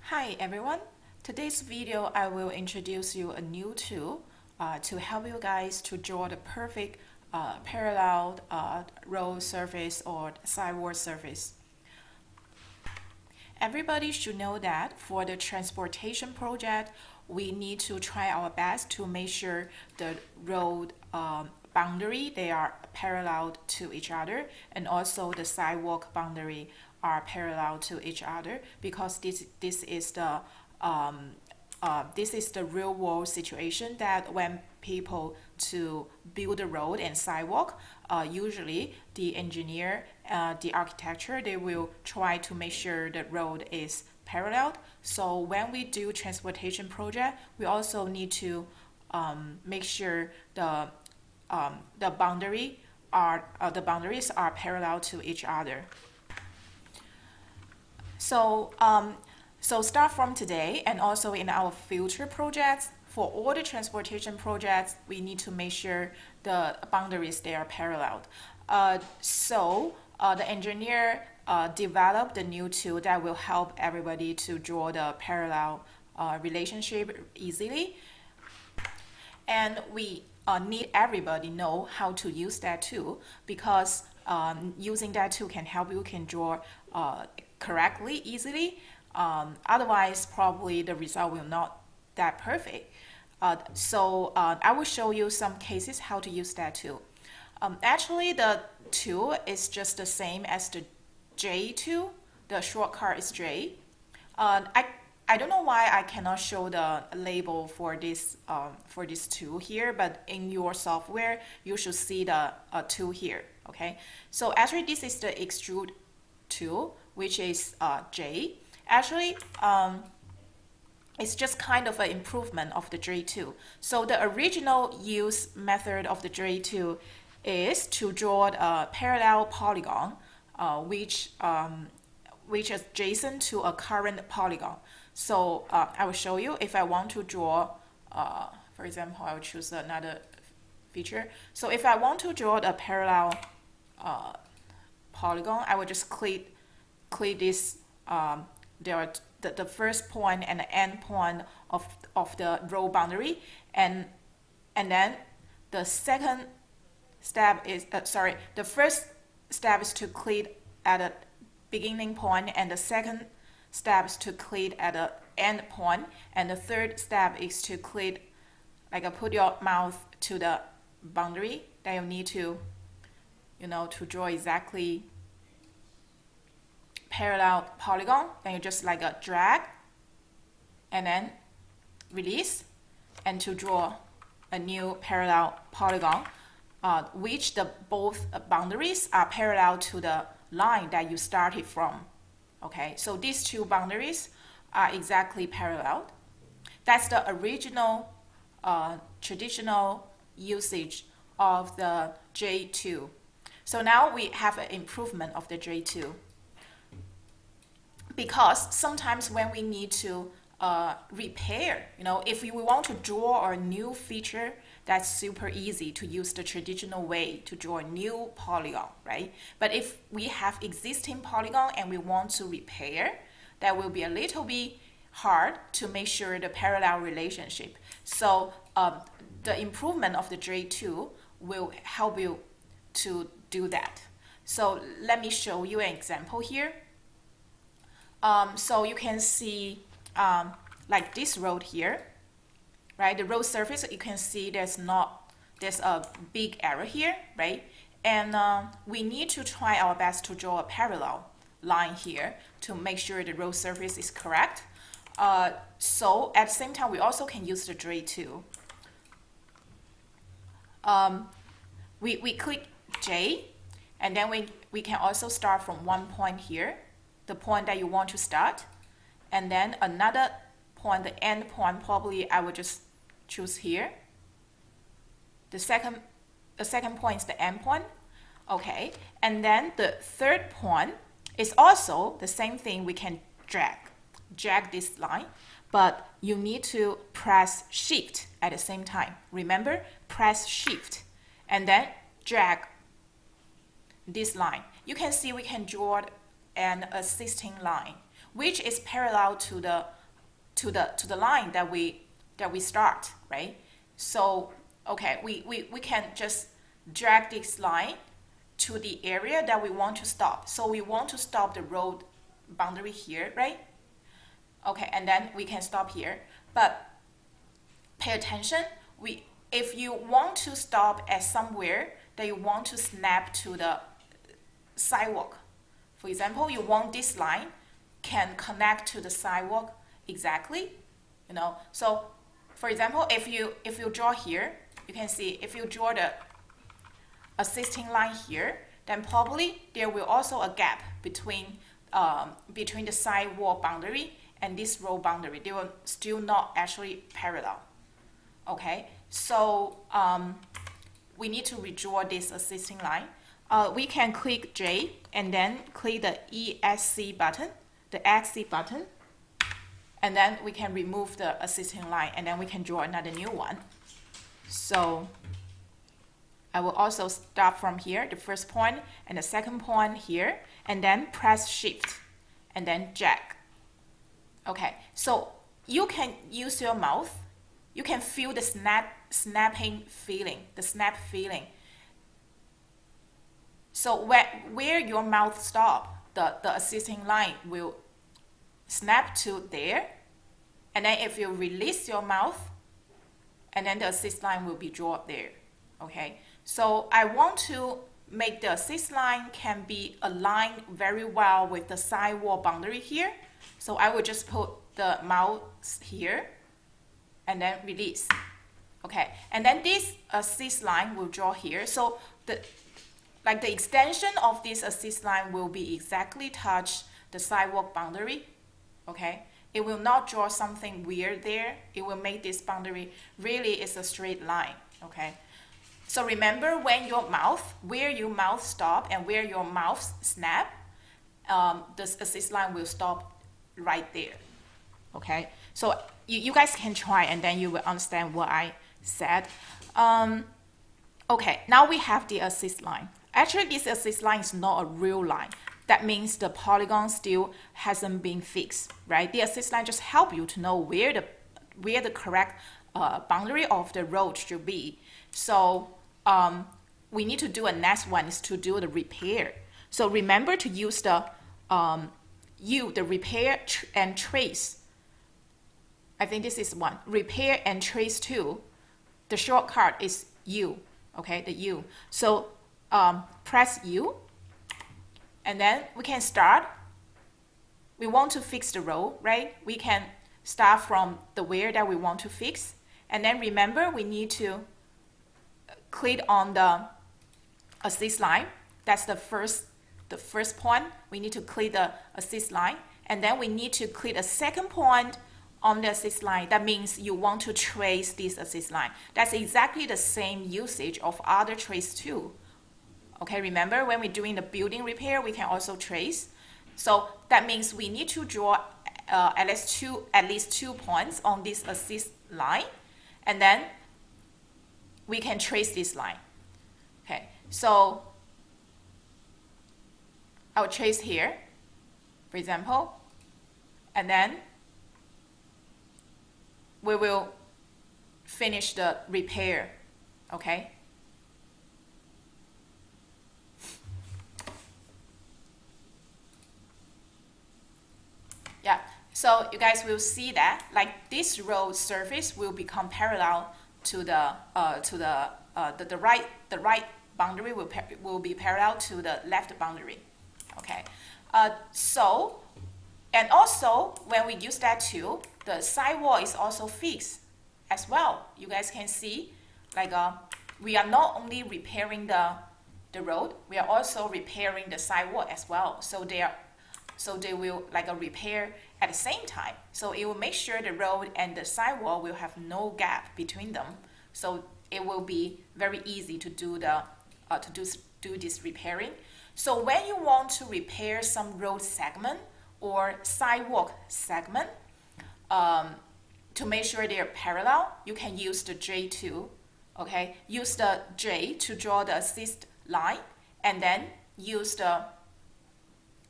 Hi everyone. Today's video I will introduce you a new tool to help you guys to draw the perfect parallel roll surface or sideward surface. Everybody should know that for the transportation project, we need to try our best to make sure the road boundary they are parallel to each other, and also the sidewalk boundary are parallel to each other, because this is the real world situation that when people to build a road and sidewalk, usually the engineer, the architecture, they will try to make sure the road is parallel. So when we do transportation project, we also need to make sure the boundaries are parallel to each other. So start from today and also in our future projects, for all the transportation projects, we need to make sure the boundaries they are parallel. The engineer developed a new tool that will help everybody to draw the parallel relationship easily. And we need everybody know how to use that tool, because using that tool can help you can draw correctly, easily. Otherwise, probably the result will not that perfect. I will show you some cases how to use that tool. Actually, the tool is just the same as the J tool. The shortcut is J. I don't know why I cannot show the label for this tool here, but in your software you should see the tool here. Okay, so actually this is the extrude tool, which is J. Actually, it's just kind of an improvement of the J tool. So the original use method of the J tool is to draw a parallel polygon, which is adjacent to a current polygon. So I will show you if I want to draw, for example, I will choose another feature. So if I want to draw a parallel polygon, I will just click this. There are the first point and the end point of the row boundary, and then the second step is the first step is to click at a beginning point, and the second step is to click at the end point, and the third step is to click, like put your mouse to the boundary that you need to, to draw exactly parallel polygon. Then you just drag and then release, and to draw a new parallel polygon, which both boundaries are parallel to the line that you started from. Okay, so these two boundaries are exactly parallel. That's the original traditional usage of the J2. So now we have an improvement of the J2, because sometimes when we need to repair, if we want to draw a new feature, that's super easy to use the traditional way to draw a new polygon, right? But if we have existing polygon and we want to repair, that will be a little bit hard to make sure the parallel relationship. So the improvement of the J2 will help you to do that. So let me show you an example here. So you can see like this road here, right? The road surface, you can see there's a big error here, right? And we need to try our best to draw a parallel line here to make sure the road surface is correct. So at the same time, we also can use the J2. We click J, and then we can also start from one point here, the point that you want to start, and then another point, the end point, probably I would just choose here. The second point is the end point. Okay, and then the third point is also the same thing. We can drag this line, but you need to press shift at the same time. Remember, press shift and then drag this line. You can see we can draw an assisting line. which is parallel to the line that we start, right? So okay, we can just drag this line to the area that we want to stop. So we want to stop the road boundary here, right? Okay, and then we can stop here. But pay attention, if you want to stop at somewhere that you want to snap to the sidewalk, for example, you want this line can connect to the sidewalk exactly, So for example, if you draw here, you can see if you draw the existing line here, then probably there will also a gap between the sidewalk boundary and this road boundary. They will still not actually parallel. Okay, so we need to redraw this existing line. We can click J and then click the ESC button, the XC button, and then we can remove the existing line and then we can draw another new one. So I will also start from here, the first point and the second point here, and then press Shift and then drag. Okay, so you can use your mouth. You can feel the snapping feeling, the snap feeling. So where your mouth stops, the existing line will snap to there. And then if you release your mouth, and then the assist line will be drawn there. Okay, so I want to make the assist line can be aligned very well with the sidewall boundary here. So I will just put the mouse here and then release. Okay, and then this assist line will draw here. So the extension of this assist line will be exactly touch the sidewalk boundary. Okay, it will not draw something weird there. It will make this boundary really is a straight line. Okay, so remember where your mouth stop and where your mouth snap, this assist line will stop right there. Okay, so you guys can try and then you will understand what I said. Okay, now we have the assist line. Actually, this assist line is not a real line. That means the polygon still hasn't been fixed, right? The assist line just help you to know where the correct boundary of the road should be. So we need to do a next one is to do the repair. So remember to use the repair and trace. I think this is one. Repair and trace tool. The shortcut is U. Okay, the U. So press U. And then we can start. We want to fix the road, right? We can start from the where that we want to fix. And then remember, we need to click on the assist line. That's the first point. We need to click the assist line. And then we need to click a second point on the assist line. That means you want to trace this assist line. That's exactly the same usage of other trace too. Okay, remember when we're doing the building repair, we can also trace. So that means we need to draw at least two points on this assist line, and then we can trace this line. Okay, so I'll trace here, for example, and then we will finish the repair. Okay. Yeah, so you guys will see that like this road surface will become parallel to the right boundary will be parallel to the left boundary. Okay, so and also when we use that tool, the sidewall is also fixed as well. You guys can see like we are not only repairing the road, we are also repairing the sidewalk as well. So they will like a repair at the same time. So it will make sure the road and the sidewalk will have no gap between them. So it will be very easy to do do this repairing. So when you want to repair some road segment or sidewalk segment, to make sure they're parallel, you can use the J tool. Okay, use the J to draw the assist line, and then use the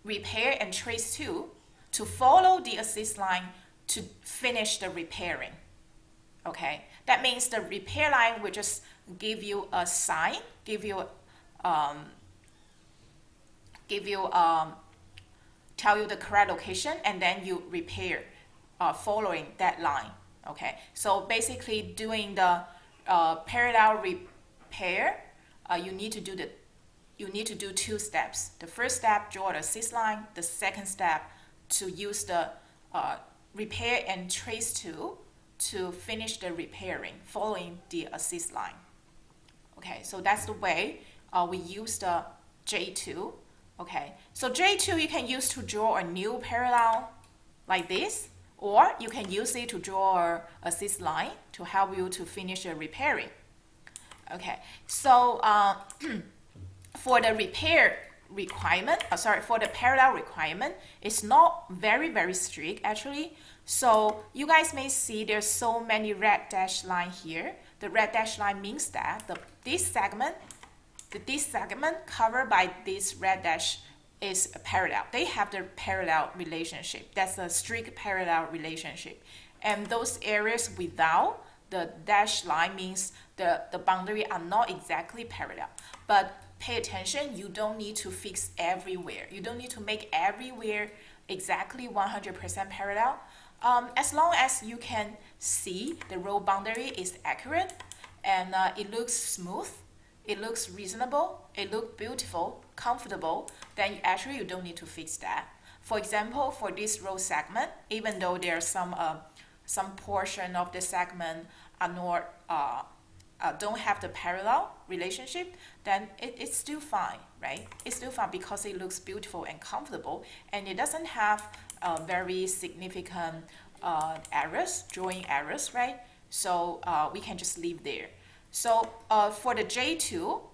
repair and trace tool to follow the assist line to finish the repairing. Okay, that means the repair line will just give you a sign, um, tell you the correct location, and then you repair following that line. Okay, so basically doing the parallel repair, you need to do two steps. The first step, draw the assist line. The second step, to use the repair and trace tool to finish the repairing following the assist line. Okay, so that's the way we use the J tool. Okay, so J tool you can use to draw a new parallel like this, or you can use it to draw a assist line to help you to finish the repairing. Okay, so for the repair requirement, for the parallel requirement, it's not very strict actually. So you guys may see there's so many red dash line here. The red dash line means that this segment covered by this red dash is parallel. They have the parallel relationship. That's a strict parallel relationship. And those areas without the dash line means the boundary are not exactly parallel. But pay attention, you don't need to fix everywhere. You don't need to make everywhere exactly 100% parallel. As long as you can see the row boundary is accurate and it looks smooth, it looks reasonable, it looks beautiful, comfortable, then you don't need to fix that. For example, for this row segment, even though there's some portion of the segment are not don't have the parallel relationship, then it's still fine, right? It's still fine because it looks beautiful and comfortable, and it doesn't have very significant drawing errors, right? So we can just leave there. So for the J tool,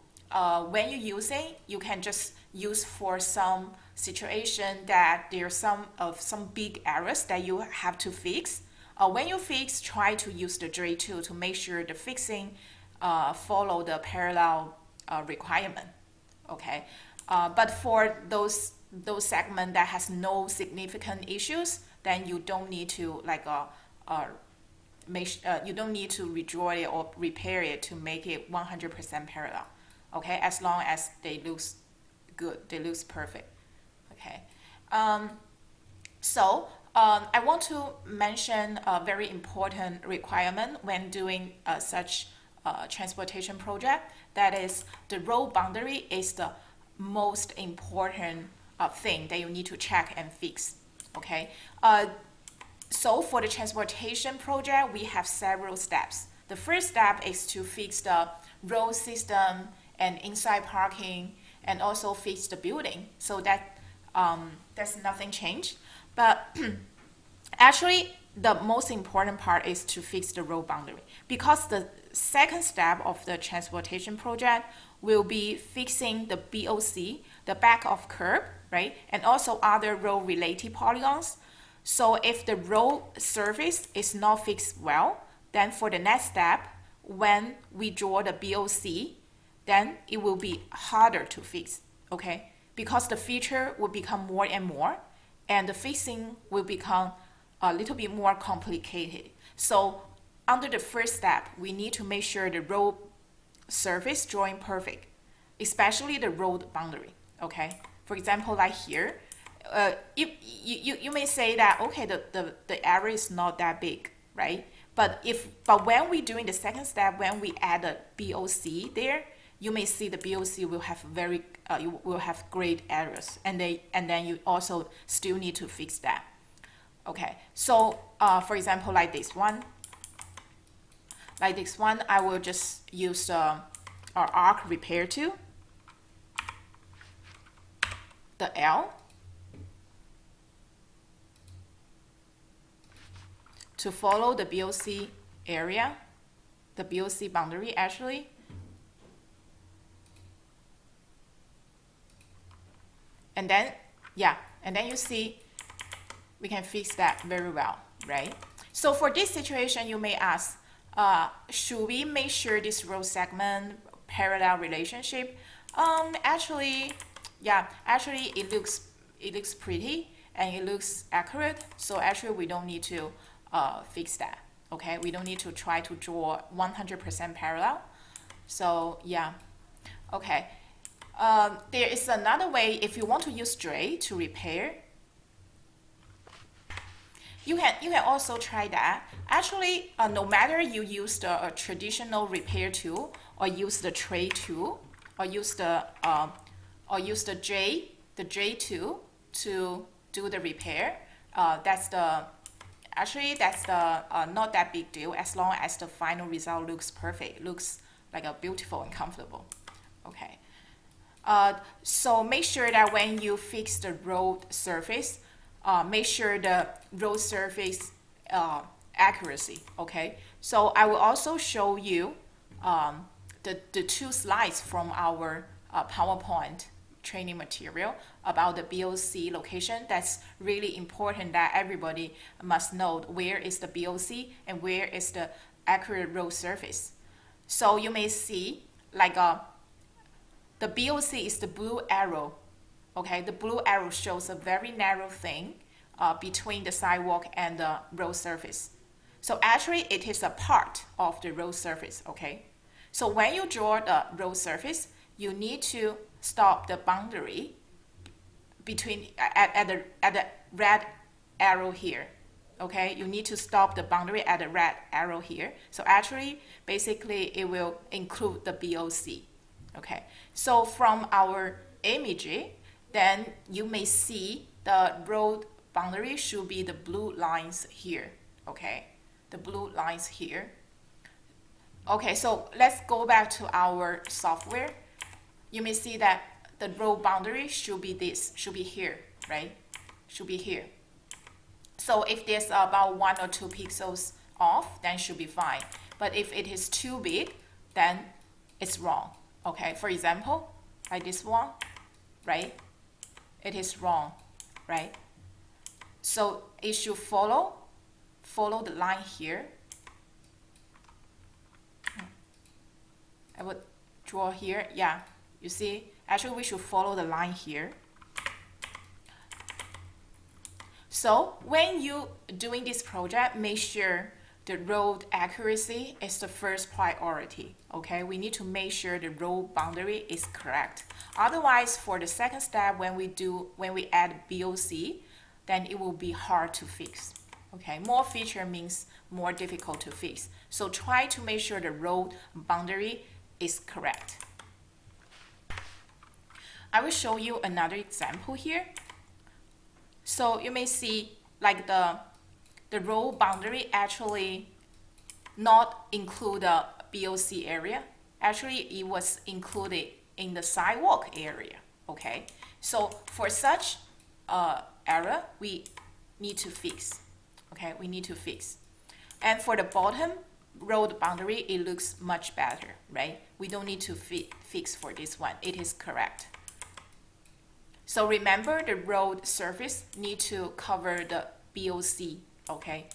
when you're using, you can just use for some situation that there's some big errors that you have to fix. When you fix, try to use the J tool to make sure the fixing follow the parallel requirement. Okay, but for those segments that has no significant issues, then you don't need to you don't need to redraw it or repair it to make it 100% parallel. Okay, as long as they looks good, they looks perfect. Okay, so I want to mention a very important requirement when doing such transportation project. That is, the row boundary is the most important thing that you need to check and fix. Okay, so for the transportation project, we have several steps. The first step is to fix the road system and inside parking, and also fix the building. So that there's nothing changed. But actually, the most important part is to fix the road boundary, because the second step of the transportation project will be fixing the BOC, the back of curb, right? And also other road related polygons. So if the road surface is not fixed well, then for the next step, when we draw the BOC, then it will be harder to fix, okay? Because the feature will become more and more, and the fixing will become a little bit more complicated. So under the first step, we need to make sure the road surface drawing perfect, especially the road boundary, okay? For example, like here, you may say that, okay, the error is not that big, right? But when we're doing the second step, when we add a BOC there, you may see the BOC will have you will have great errors, and then you also still need to fix that. Okay, so for example, like this one, I will just use our arc repair tool, the L, to follow the BOC area, the BOC boundary actually. And then, and then you see we can fix that very well, right? So for this situation, you may ask, should we make sure this row segment parallel relationship? Actually, it looks pretty, and it looks accurate. So actually we don't need to fix that. Okay, we don't need to try to draw 100% parallel. So yeah, okay. There is another way. If you want to use Dray to repair, you can also try that. Actually, no matter you use the traditional repair tool or use the tray tool or use the J tool to do the repair, that's the not that big deal as long as the final result looks perfect, looks like a beautiful and comfortable. Okay. So make sure that when you fix the road surface, make sure the road surface accuracy. Okay. So I will also show you the two slides from our PowerPoint training material about the BOC location. That's really important that everybody must know where is the BOC and where is the accurate road surface. So you may see like the BOC is the blue arrow. Okay, the blue arrow shows a very narrow thing between the sidewalk and the road surface. So actually it is a part of the road surface. Okay, so when you draw the road surface, you need to stop the boundary between at the red arrow here. Okay, you need to stop the boundary at the red arrow here. So actually, basically, it will include the BOC. Okay, so from our imagery, then you may see the road boundary should be the blue lines here. Okay, the blue lines here. Okay, so let's go back to our software. You may see that the road boundary should be this, should be here, right? Should be here. So if there's about 1 or 2 pixels off, then should be fine. But if it is too big, then it's wrong. Okay, for example, like this one, right? It is wrong, right? So it should follow the line here. I would draw here, yeah. You see, actually we should follow the line here. So when you doing this project, make sure the road accuracy is the first priority. Okay, we need to make sure the road boundary is correct. Otherwise, for the second step, when we add BOC, then it will be hard to fix. Okay, more feature means more difficult to fix. So try to make sure the road boundary is correct. I will show you another example here. So you may see like the road boundary actually not include the BOC area. Actually, it was included in the sidewalk area. Okay, so for such error, we need to fix. Okay, we need to fix. And for the bottom road boundary, it looks much better, right? We don't need to fix for this one. It is correct. So remember, the road surface need to cover the BOC. Okay.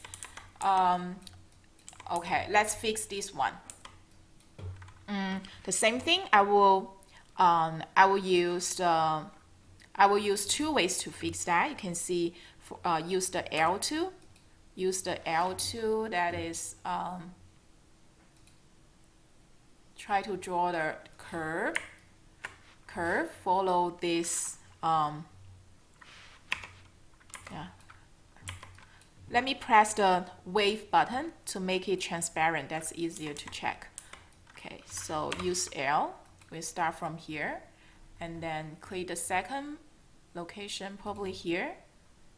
Okay, let's fix this one. The same thing. I will use 2 ways to fix that. You can see, use the L tool. Use the L tool. That is try to draw the curve. Follow this. Yeah. Let me press the wave button to make it transparent. That's easier to check. Okay, so use L. We start from here and then click the second location, probably here.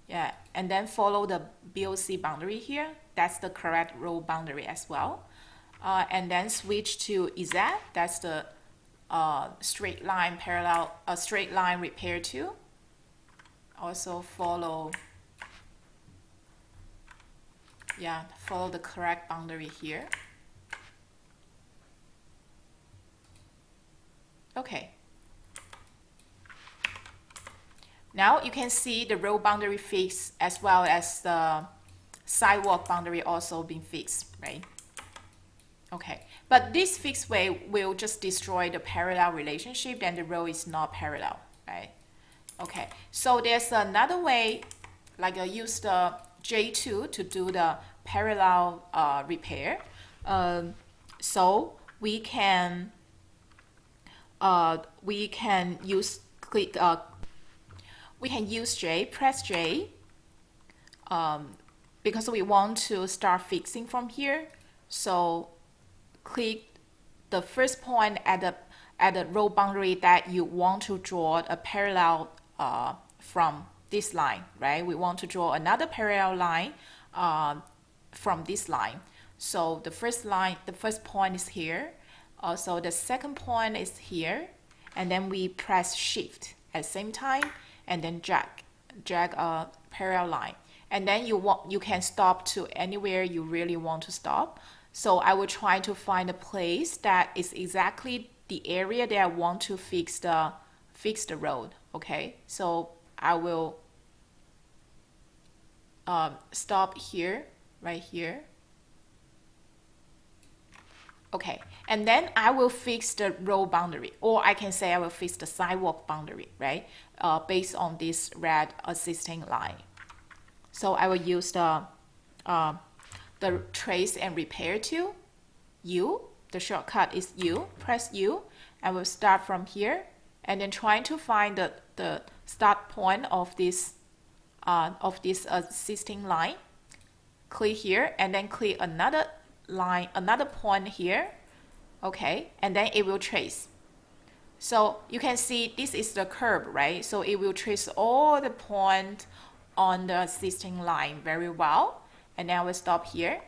Yeah, and then follow the BOC boundary here. That's the correct row boundary as well. And then switch to Z. That's the straight line repair tool. Also follow the correct boundary here. Okay. Now you can see the road boundary fixed as well as the sidewalk boundary also been fixed, right? Okay, but this fixed way will just destroy the parallel relationship, then the road is not parallel, right? Okay, so there's another way use the J2 to do the parallel repair. So we can use J, press J, because we want to start fixing from here. So click the first point at the row boundary that you want to draw a parallel from this line, right? We want to draw another parallel line from this line. So the first point is here. Also the second point is here, and then we press Shift at the same time, and then drag a parallel line. And then you can stop to anywhere you really want to stop. So I will try to find a place that is exactly the area that I want to fix the road. Okay, so I will stop here, right here. Okay, and then I will fix the road boundary, or I can say I will fix the sidewalk boundary, right? Based on this red existing line. So I will use the trace and repair tool, U. The shortcut is U. Press U. I will start from here, and then trying to find the start point of this existing line. Click here, and then click another line, another point here. Okay, and then it will trace. So you can see this is the curve, right? So it will trace all the points on the existing line very well. And then I will stop here,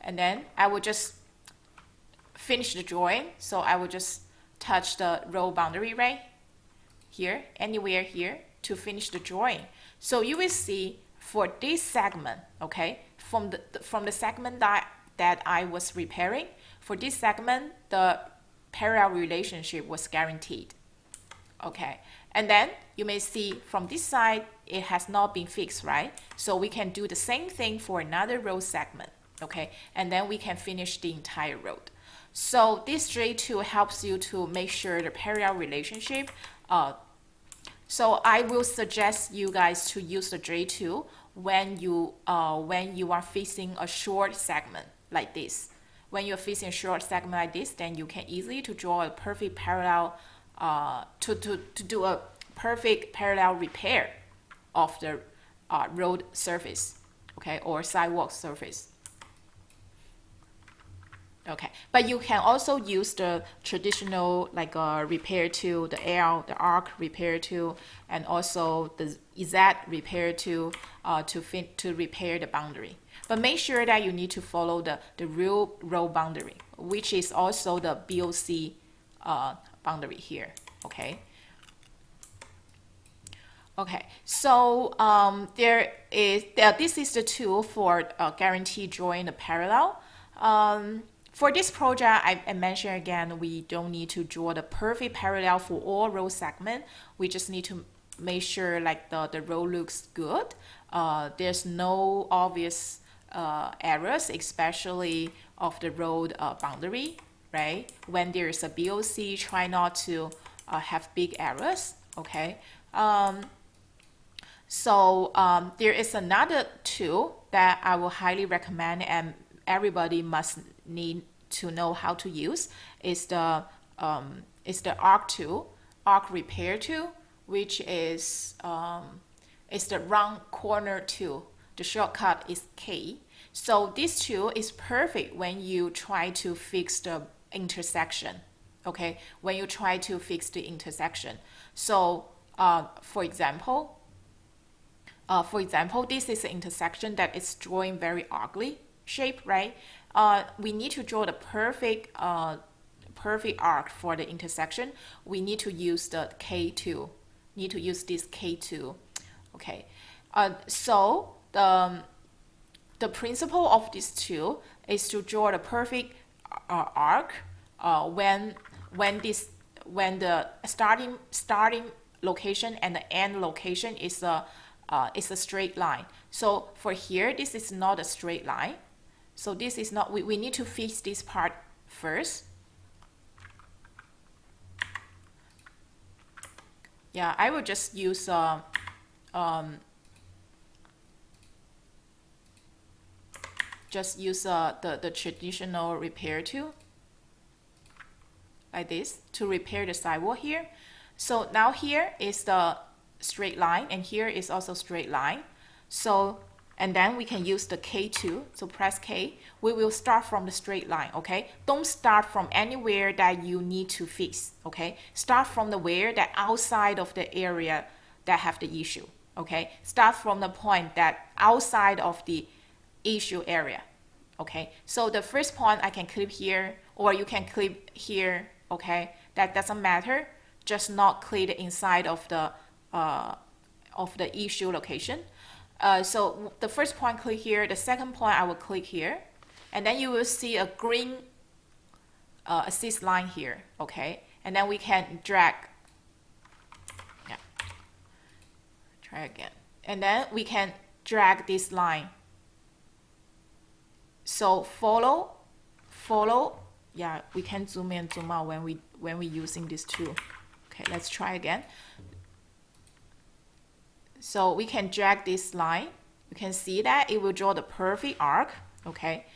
and then I will just finish the drawing. So I will just touch the row boundary right here, anywhere here, to finish the drawing. So you will see for this segment, okay, from the segment that I was repairing, for this segment the parallel relationship was guaranteed. Okay, and then you may see from this side it has not been fixed, right? So we can do the same thing for another road segment, okay, and then we can finish the entire road. So this J2 helps you to make sure the parallel relationship. So I will suggest you guys to use the J2 when you are fixing a short segment like this. When you're fixing a short segment like this, then you can easily to draw a perfect parallel, to do a perfect parallel repair of the road surface, okay, or sidewalk surface. Okay, but you can also use the traditional repair tool, the arc repair tool, and also the Z repair tool to repair the boundary. But make sure that you need to follow the real row boundary, which is also the BOC boundary here. Okay. Okay, so this is the tool for guarantee drawing the parallel. For this project, I mentioned again, we don't need to draw the perfect parallel for all row segment. We just need to make sure like the row looks good. There's no obvious errors, especially of the road boundary, right? When there's a BOC, try not to have big errors, okay? There is another tool that I will highly recommend and everybody must need to know how to use. Is the arc tool, arc repair tool, which is the round corner tool. The shortcut is K. So this tool is perfect when you try to fix the intersection. Okay, when you try to fix the intersection. So for example, this is an intersection that is drawing very ugly shape, right? We need to draw the perfect arc for the intersection. We need to use the K tool. Need to use this K tool. Okay. So the principle of this tool is to draw the perfect arc when the starting location and the end location is a straight line. So for here, this is not a straight line. So this is not, we need to fix this part first. Yeah, I will just use just use the traditional repair tool like this to repair the sidewall here. So now here is the straight line, and here is also straight line. So, and then we can use the K tool. So press K. We will start from the straight line, okay? Don't start from anywhere that you need to fix, okay? Start from the where that outside of the area that have the issue, okay? Start from the point that outside of the issue area, okay? So the first point I can clip here, or you can clip here, okay? That doesn't matter. Just not clip inside of the issue location. So the first point click here, the second point I will click here, and then you will see a green assist line here, okay? And then we can drag, yeah, try again. And then we can drag this line. So follow, yeah, we can zoom in, zoom out when we using this tool. Okay, let's try again. So we can drag this line. You can see that it will draw the perfect arc, okay?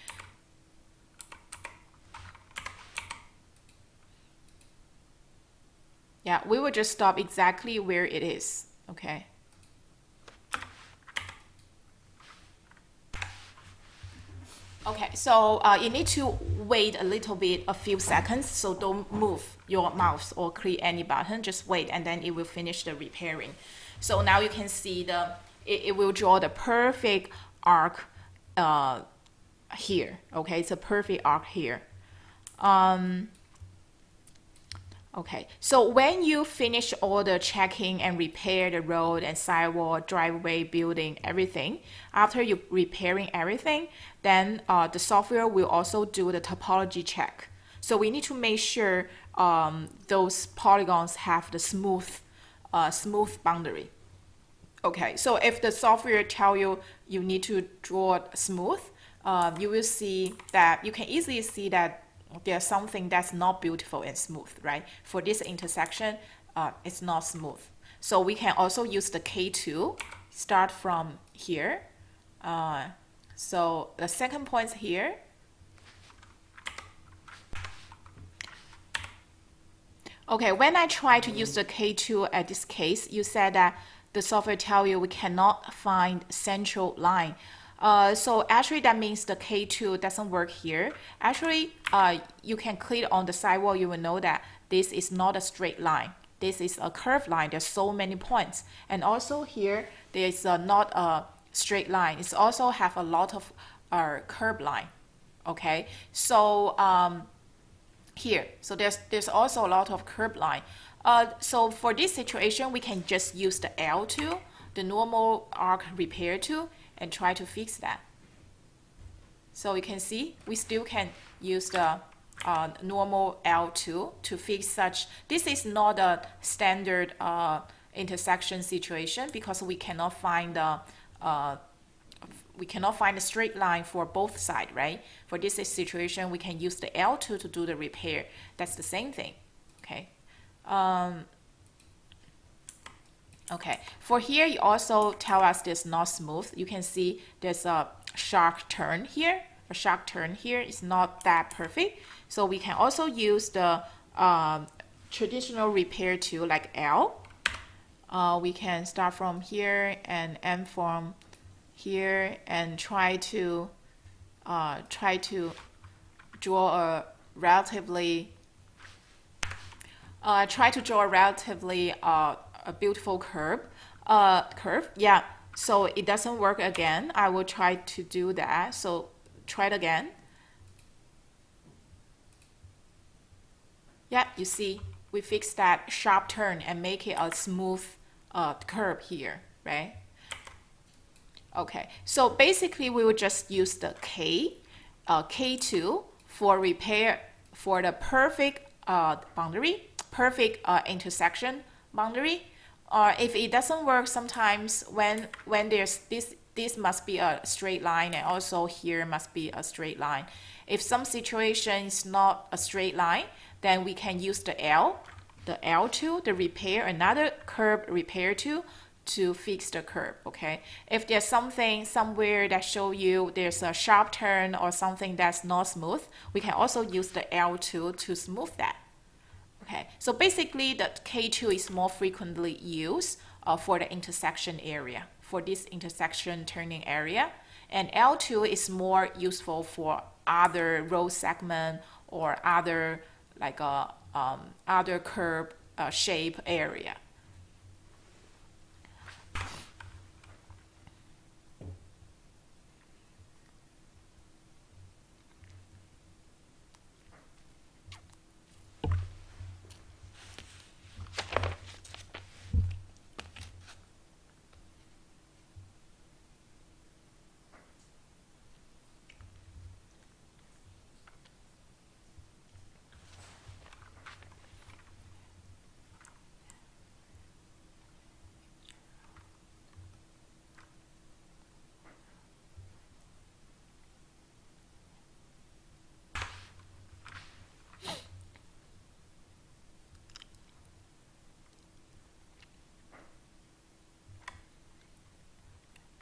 Yeah, we will just stop exactly where it is, okay? Okay, so you need to wait a little bit, a few seconds, so don't move your mouse or click any button, just wait, and then it will finish the repairing. So now you can see it will draw the perfect arc here, okay? It's a perfect arc here. Okay, so when you finish all the checking and repair the road and sidewalk, driveway, building, everything, after you repairing everything, then the software will also do the topology check. So we need to make sure those polygons have the smooth boundary. Okay, so if the software tell you you need to draw smooth, you will see that you can easily see that there's something that's not beautiful and smooth, right? For this intersection, it's not smooth. So we can also use the K tool, start from here. So the second point here. Okay, when I try to use the K tool at this case, you said that the software tell you we cannot find central line. So actually that means the K tool doesn't work here. Actually, you can click on the sidewall, you will know that this is not a straight line. This is a curved line. There's so many points. And also here, there's not a straight line. It also have a lot of curved line. Okay, so here, so there's also a lot of curved line. So for this situation, we can just use the L tool, the normal arc repair tool, and try to fix that. So you can see we still can use the normal L tool to fix such. This is not a standard intersection situation because we cannot find the straight line for both sides, right? For this situation, we can use the L tool to do the repair. That's the same thing, okay? Okay, for here, you also tell us this not smooth. You can see there's a sharp turn here. A sharp turn here is not that perfect. So we can also use the traditional repair tool like L. We can start from here and end from here and try to draw a relatively a beautiful curve. Yeah, so it doesn't work again. I will try to do that. So try it again. Yeah, you see, we fixed that sharp turn and make it a smooth curve here, right? Okay, so basically we will just use the K tool for repair for the perfect boundary, perfect intersection boundary. Or if it doesn't work, sometimes when there's this must be a straight line, and also here must be a straight line. If some situation is not a straight line, then we can use the L tool, the repair, another curve repair tool to fix the curve, okay? If there's something somewhere that show you there's a sharp turn or something that's not smooth, we can also use the L tool to smooth that. Okay, so basically the K tool is more frequently used for the intersection area, for this intersection turning area. And L tool is more useful for other road segment or other like other curve shape area.